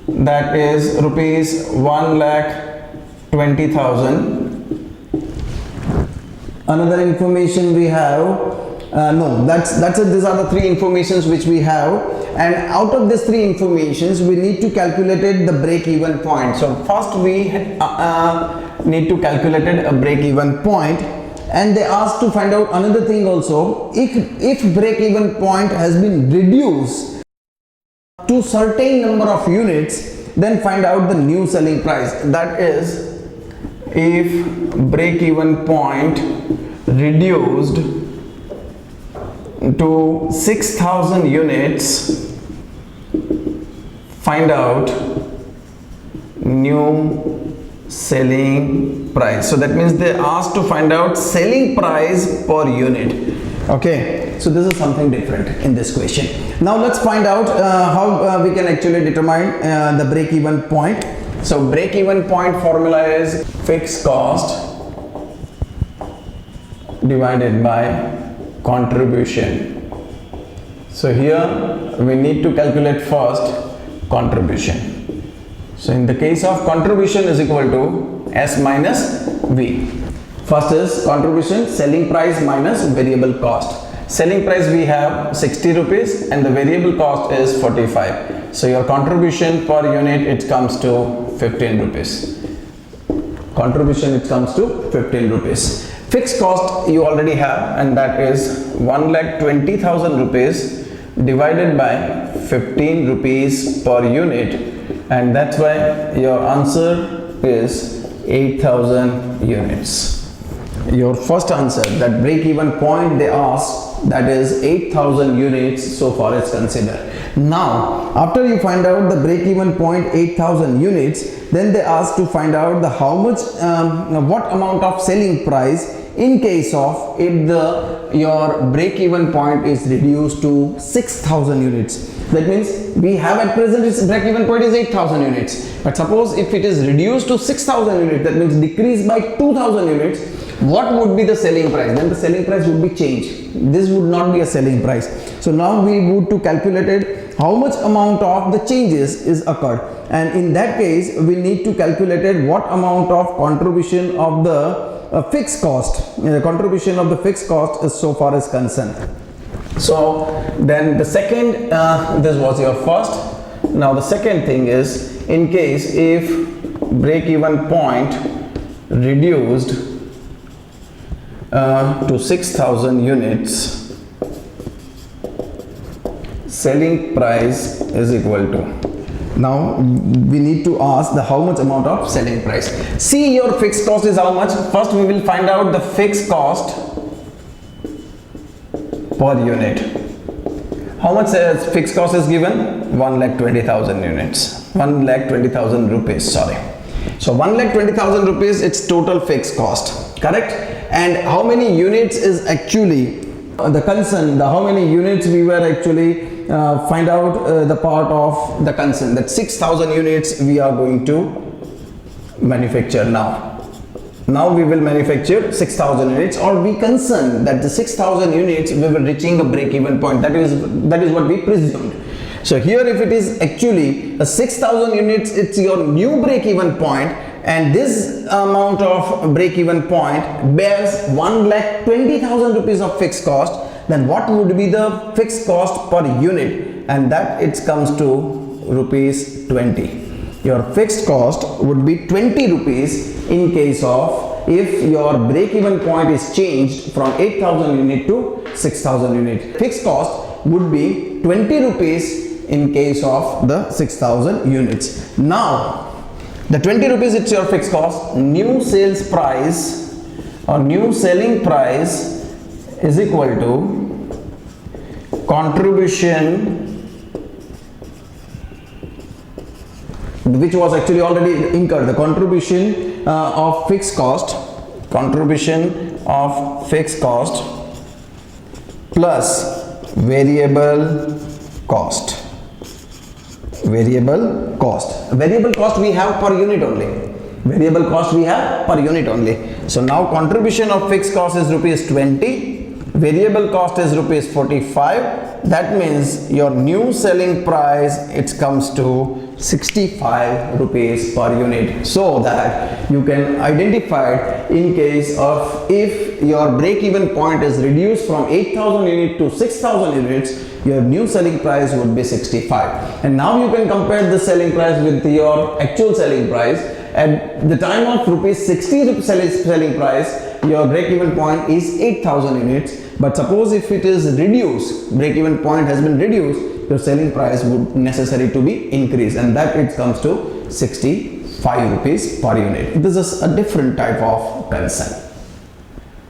that is rupees 1,20,000. Another information we have, that's it. These are the three informations which we have, and out of these three informations we need to calculate the break-even point. So first we need to calculate a break-even point, and they asked to find out another thing also. If break-even point has been reduced to certain number of units, then find out the new selling price. That is, if break-even point reduced to 6,000 units, find out new selling price. So that means they asked to find out selling price per unit. Okay, so this is something different in this question. Now let's find out how we can actually determine the break-even point. So break-even point formula is fixed cost divided by contribution. So here we need to calculate first contribution. So in the case of contribution is equal to S minus V. First is contribution, selling price minus variable cost. Selling price we have 60 rupees and the variable cost is 45. So your contribution per unit, it comes to 15 rupees. Contribution, it comes to 15 rupees. Fixed cost you already have, and that is 1,20,000 rupees divided by 15 rupees per unit, and that's why your answer is 8,000 units. Your first answer, that break-even point they asked, that is 8,000 units so far is considered. Now after you find out the break-even point 8,000 units, then they ask to find out the how much what amount of selling price in case of if your break-even point is reduced to 6,000 units. That means we have at present its break-even point is 8,000 units, but suppose if it is reduced to 6,000 units, that means decreased by 2,000 units, what would be the selling price? Then the selling price would be changed. This would not be a selling price. So now we would to calculate it how much amount of the changes is occurred, and in that case we need to calculate it what amount of contribution of the fixed cost. The contribution of the fixed cost is so far as concerned. So then the second, this was your first. Now the second thing is, in case if break-even point reduced to 6,000 units, selling price is equal to. Now we need to ask the how much amount of selling price. See, your fixed cost is how much. First we will find out the fixed cost per unit. How much fixed cost is given? 1,20,000 units. 1,20,000 rupees, sorry. So 1,20,000 rupees, it's total fixed cost, correct? And how many units is actually the concern, how many units we were actually find out the part of the concern, that 6,000 units we are going to manufacture now. Now we will manufacture 6,000 units, or we concern that the 6,000 units we were reaching a break-even point. That is what we presumed. So here if it is actually a 6,000 units, it's your new break-even point, and this amount of break-even point bears 1,20,000 rupees of fixed cost, then what would be the fixed cost per unit? And that it comes to rupees 20. Your fixed cost would be 20 rupees in case of if your break-even point is changed from 8,000 unit to 6,000 unit. Fixed cost would be 20 rupees in case of the 6,000 units. Now the 20 rupees, it's your fixed cost. New sales price or new selling price is equal to contribution, which was actually already incurred, the contribution of fixed cost, plus variable cost. Variable cost we have per unit only. So now contribution of fixed cost is rupees 20, variable cost is rupees 45. That means your new selling price, it comes to 65 rupees per unit, so that you can identify it in case of if your break-even point is reduced from 8,000 units to 6,000 units, your new selling price would be 65. And now you can compare the selling price with your actual selling price. At the time of rupees 60 selling price, your break-even point is 8,000 units. But suppose if it is reduced, break-even point has been reduced, your selling price would necessary to be increased, and that it comes to 65 rupees per unit. This is a different type of concern.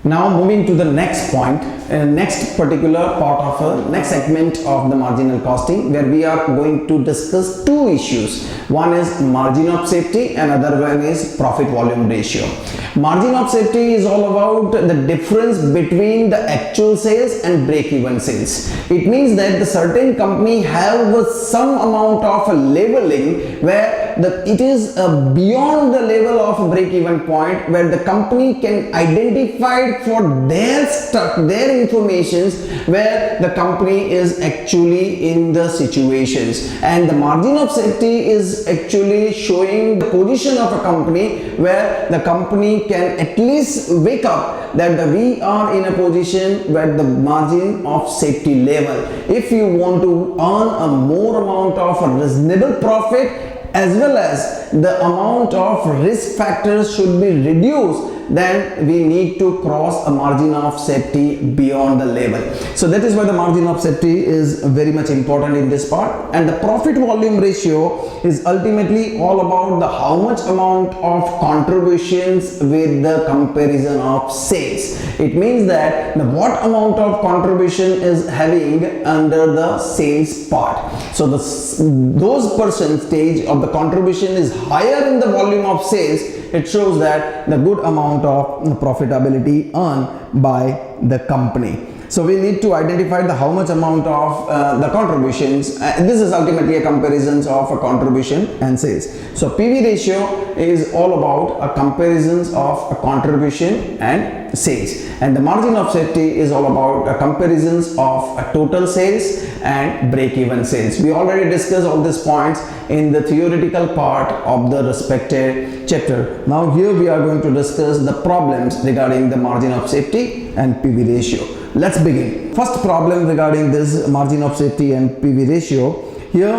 Now moving to the next point, next particular part of next segment of the marginal costing, where we are going to discuss two issues. One is margin of safety and other one is profit volume ratio. Margin of safety is all about the difference between the actual sales and break-even sales. It means that the certain company have some amount of leveling where it is beyond the level of break-even point, where the company can identify for their stock, their informations, where the company is actually in the situations, and the margin of safety is actually showing the position of a company where the company can at least wake up that we are in a position where the margin of safety level. If you want to earn a more amount of reasonable profit, as well as the amount of risk factors should be reduced, then we need to cross a margin of safety beyond the level. So that is why the margin of safety is very much important in this part. And the profit volume ratio is ultimately all about the how much amount of contributions with the comparison of sales. It means that the what amount of contribution is having under the sales part. So those percentage of the contribution is higher in the volume of sales. It shows that the good amount of profitability earned by the company. So we need to identify the how much amount of the contributions. This is ultimately a comparisons of a contribution and sales. So PV ratio is all about a comparisons of a contribution and sales, and the margin of safety is all about a comparisons of a total sales and break-even sales. We already discussed all these points in the theoretical part of the respective chapter. Now here we are going to discuss the problems regarding the margin of safety and PV ratio. Let's begin. First problem regarding this margin of safety and PV ratio. Here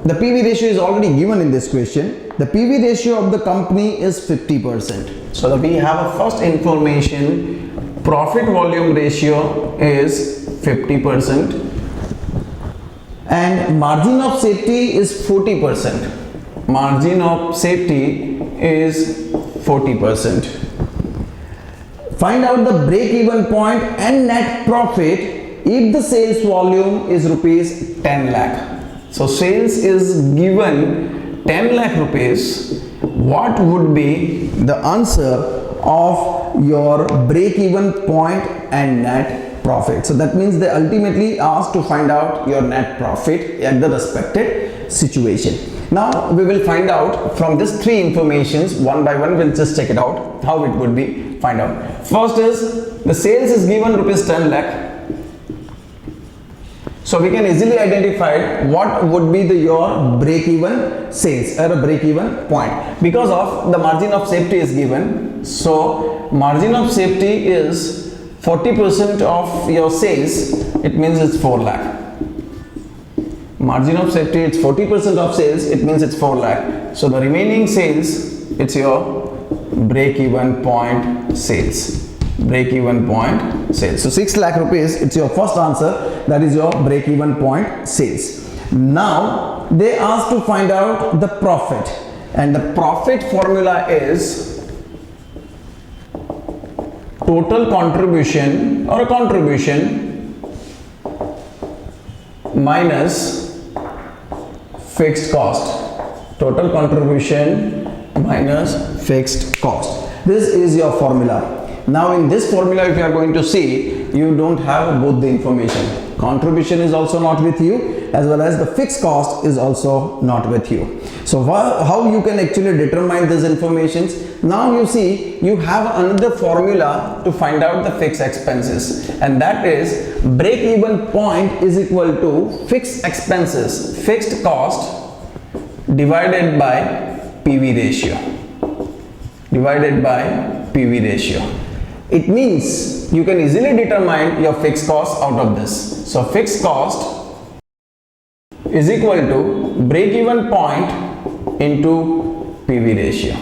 the PV ratio is already given in this question. The PV ratio of the company is 50%. So we have a first information, profit volume ratio is 50% and margin of safety is 40%. Margin of safety is 40%. Find out the break-even point and net profit if the sales volume is rupees 10 lakh. So sales is given 10 lakh rupees. What would be the answer of your break-even point and net profit? So that means they ultimately ask to find out your net profit at the respective situation. Now we will find out from these three informations one by one. We'll just check it out how it would be. Find out. First is the sales is given rupees 10 lakh. So we can easily identify what would be your break-even sales or a break-even point because of the margin of safety is given. So margin of safety is 40% of your sales. It means it's 4 lakh. Margin of safety, it's 40% of sales. It means it's 4 lakh. So the remaining sales, it's your break-even point sales. Break-even point sales. So 6 lakh rupees, it's your first answer. That is your break-even point sales. Now they ask to find out the profit, and the profit formula is total contribution or a contribution minus fixed cost. Total contribution minus fixed cost. This is your formula. Now in this formula, if you are going to see, you don't have both the information. Contribution is also not with you, as well as the fixed cost is also not with you. So how you can actually determine these informations? Now you see, you have another formula to find out the fixed expenses, and that is break-even point is equal to fixed expenses, fixed cost divided by PV ratio. Divided by PV ratio. It means you can easily determine your fixed cost out of this. So fixed cost is equal to break-even point into PV ratio.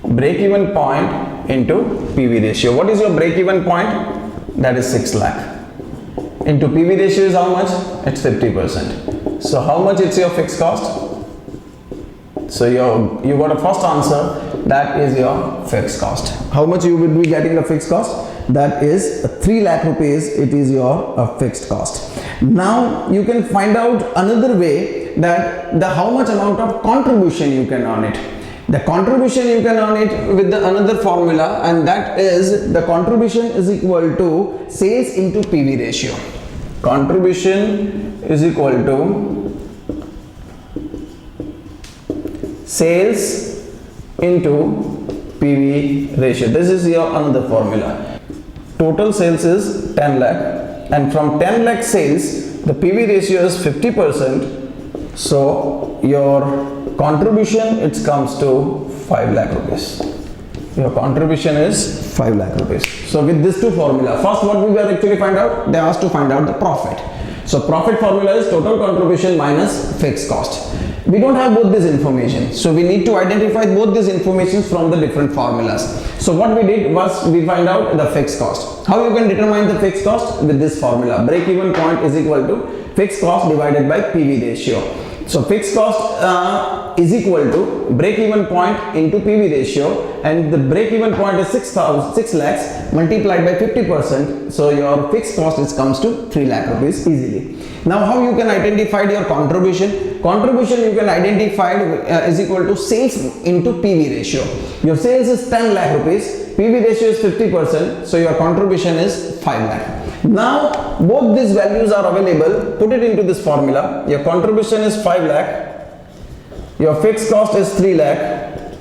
Break-even point into PV ratio. What is your break-even point? That is 6 lakh. Into PV ratio is how much? It's 50%. So how much is your fixed cost? So you got a first answer. That is your fixed cost. How much you will be getting the fixed cost? That is 3 lakh rupees. It is your fixed cost. Now you can find out another way, that how much amount of contribution you can earn it. The contribution you can earn it with the another formula, and that is the contribution is equal to sales into PV ratio. Contribution is equal to sales into PV ratio. This is your another formula. Total sales is 10 lakh, and from 10 lakh sales the PV ratio is 50%. So your contribution, it comes to 5 lakh rupees. Your contribution is 5 lakh rupees. So with these two formula, first what we will actually find out? They asked to find out the profit. So profit formula is total contribution minus fixed cost. We don't have both this information, so we need to identify both these informations from the different formulas. So what we did was we find out the fixed cost. How you can determine the fixed cost? With this formula, break even point is equal to fixed cost divided by PV ratio. So fixed cost is equal to break even point into PV ratio, and the break even point is 6 lakhs multiplied by 50%. So your fixed cost comes to 3 lakh rupees easily. Now how you can identify your contribution? Contribution you can identify is equal to sales into PV ratio. Your sales is 10 lakh rupees, PV ratio is 50%, so your contribution is 5 lakh. Now both these values are available, put it into this formula. Your contribution is 5 lakh, your fixed cost is 3 lakh,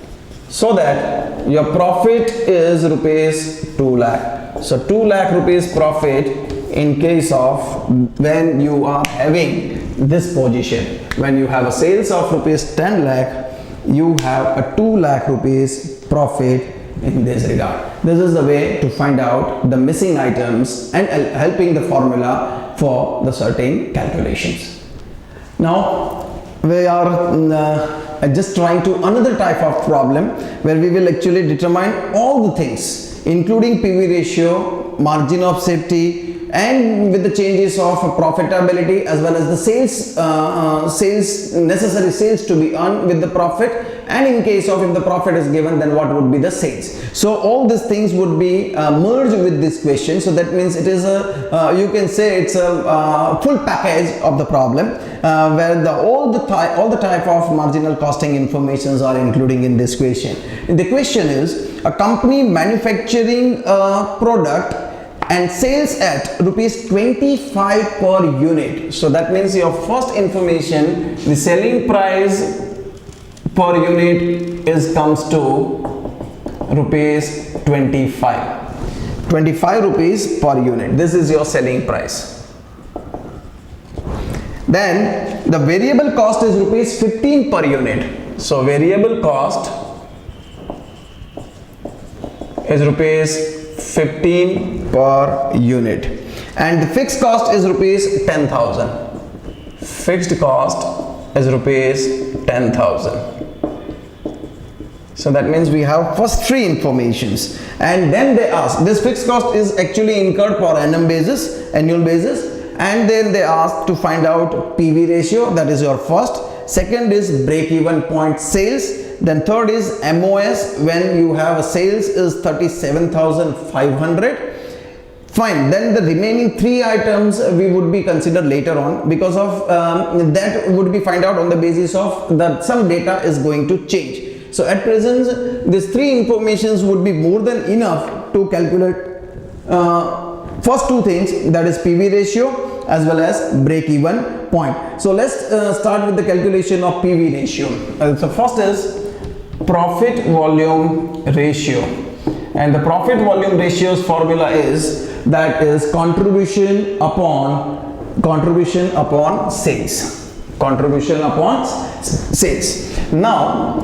so that your profit is rupees 2 lakh. So 2 lakh rupees profit in case of when you are having this position. When you have a sales of rupees 10 lakh, you have a 2 lakh rupees profit in this regard. This is the way to find out the missing items and helping the formula for the certain calculations. Now we are just trying to another type of problem where we will actually determine all the things including PV ratio, margin of safety, and with the changes of profitability as well as the sales, necessary sales to be earned with the profit, and in case of if the profit is given, then what would be the sales. So all these things would be merged with this question. So that means it is a you can say it's a full package of the problem where all the type of marginal costing informations are including in this question. The question is a company manufacturing a product and sales at rupees 25 per unit. So that means your first information, the selling price per unit comes to rupees 25 rupees per unit. This is your selling price. Then the variable cost is rupees 15 per unit. So variable cost is rupees 15 per unit, and the fixed cost is rupees 10,000. Fixed cost is rupees 10,000. So that means we have first three informations, and then they ask, this fixed cost is actually incurred for annual basis, and then they ask to find out PV ratio, that is your first. Second is break even point sales. Then third is MOS, when you have a sales is 37,500. Fine, then the remaining three items we would be considered later on, because of that would be find out on the basis of that some data is going to change. So at present these three informations would be more than enough to calculate first two things, that is PV ratio as well as break even point. So let's start with the calculation of PV ratio. So first is profit volume ratio, and the profit volume ratio's formula is contribution upon sales. Contribution upon sales. Now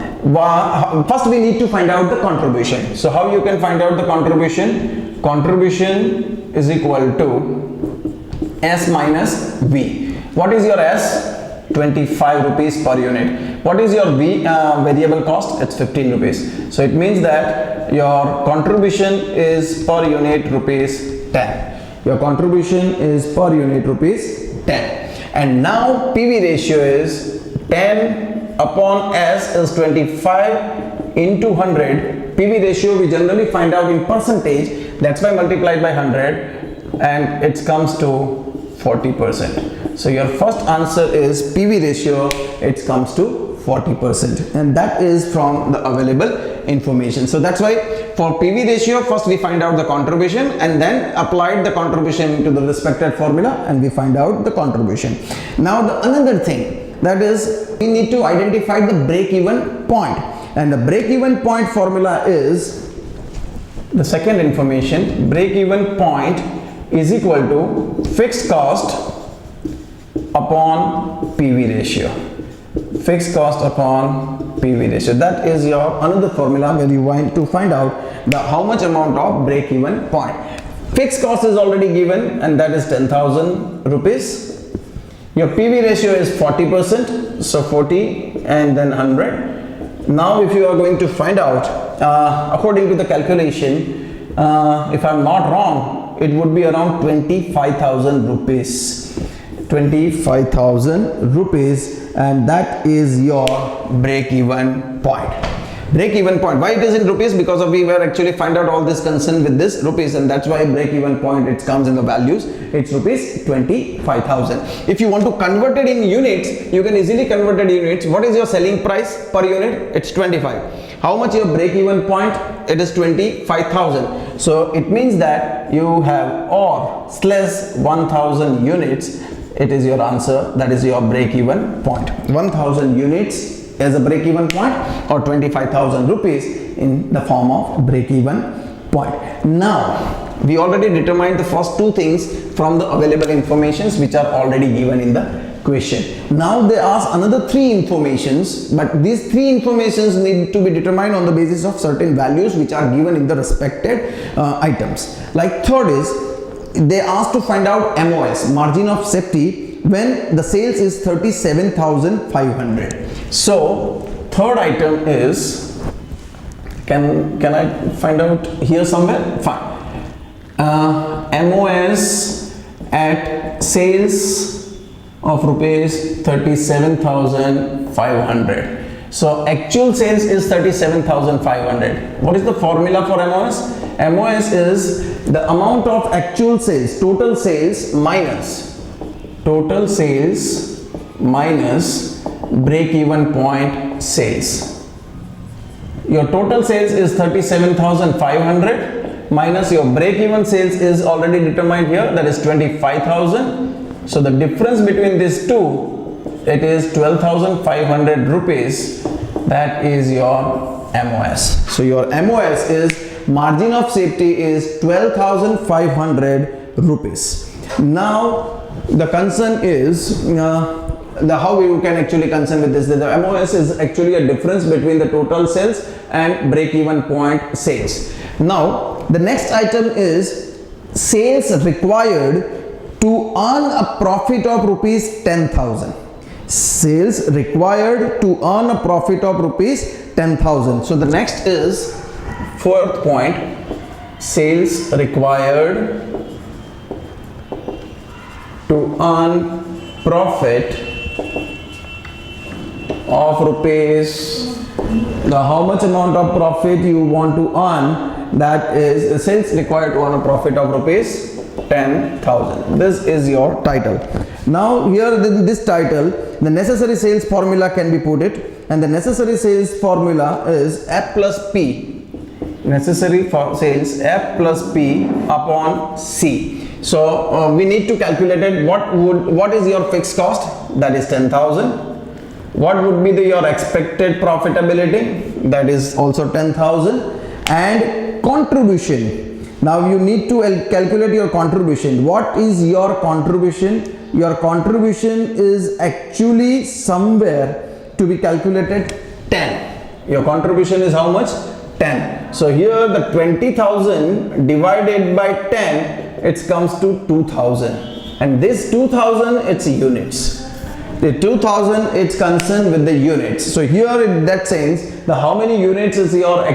first we need to find out the contribution. So how you can find out the contribution? Contribution is equal to S minus V. What is your S? 25 rupees per unit. What is your V, variable cost? It's 15 rupees. So it means that your contribution is per unit rupees 10. Your contribution is per unit rupees 10. And now PV ratio is 10 upon S is 25 into 100. PV ratio we generally find out in percentage. That's why multiplied by 100 and it comes to 40%. So your first answer is PV ratio, it comes to 40%, and that is from the available information. So that's why for PV ratio first we find out the contribution and then applied the contribution to the respected formula and we find out the contribution. Now the another thing, that is we need to identify the break-even point, and the break-even point formula is the second information. Break-even point is equal to fixed cost upon PV ratio. Fixed cost upon PV ratio. That is your another formula where you want to find out the how much amount of break-even point. Fixed cost is already given and that is 10,000 rupees. Your PV ratio is 40%, so 40 and then 100. Now if you are going to find out according to the calculation, if I'm not wrong, it would be around 25,000 rupees. 25,000 rupees, and that is your break-even point. Break-even point. Why it is in rupees? Because we were actually find out all this concern with this rupees, and that's why break-even point it comes in the values. It's rupees 25,000. If you want to convert it in units, you can easily convert it in units. What is your selling price per unit? It's 25. How much your break-even point? It is 25,000. So it means that you have or slash 1,000 units. It is your answer. That is your break-even point. 1,000 units as a break-even point, or 25,000 rupees in the form of break-even point. Now we already determined the first two things from the available informations which are already given in the question. Now they ask another three informations, but these three informations need to be determined on the basis of certain values which are given in the respected items. Like third is they ask to find out MOS, margin of safety, when the sales is 37,500. So third item is, can I find out here somewhere? Fine. MOS at sales of rupees 37,500. So actual sales is 37,500. What is the formula for MOS? MOS is the amount of actual sales, total sales minus break-even point sales. Your total sales is 37,500 minus your break-even sales is already determined here, that is 25,000. So the difference between these two, it is 12,500 rupees. That is your MOS. So your MOS is margin of safety is 12,500 rupees. Now the concern is how you can actually concern with this. The MOS is actually a difference between the total sales and break-even point sales. Now the next item is sales required to earn a profit of rupees 10,000. Sales required to earn a profit of rupees 10,000. So the next is fourth point, sales required to earn profit of rupees, how much amount of profit you want to earn, that is sales required to earn a profit of rupees 10,000. This is your title. Now here in this title, the necessary sales formula can be put it, and the necessary sales formula is F plus P. Necessary for sales F plus P upon C. So we need to calculate it. What is your fixed cost? That is 10,000. What would be your expected profitability? That is also 10,000. And contribution. Now you need to calculate your contribution. What is your contribution? Your contribution is actually somewhere to be calculated 10. Your contribution is how much? 10. So here the 20,000 divided by 10, it comes to 2,000. And this 2,000, it's units. The 2000, it's concerned with the units. So here in that sense, the how many units is your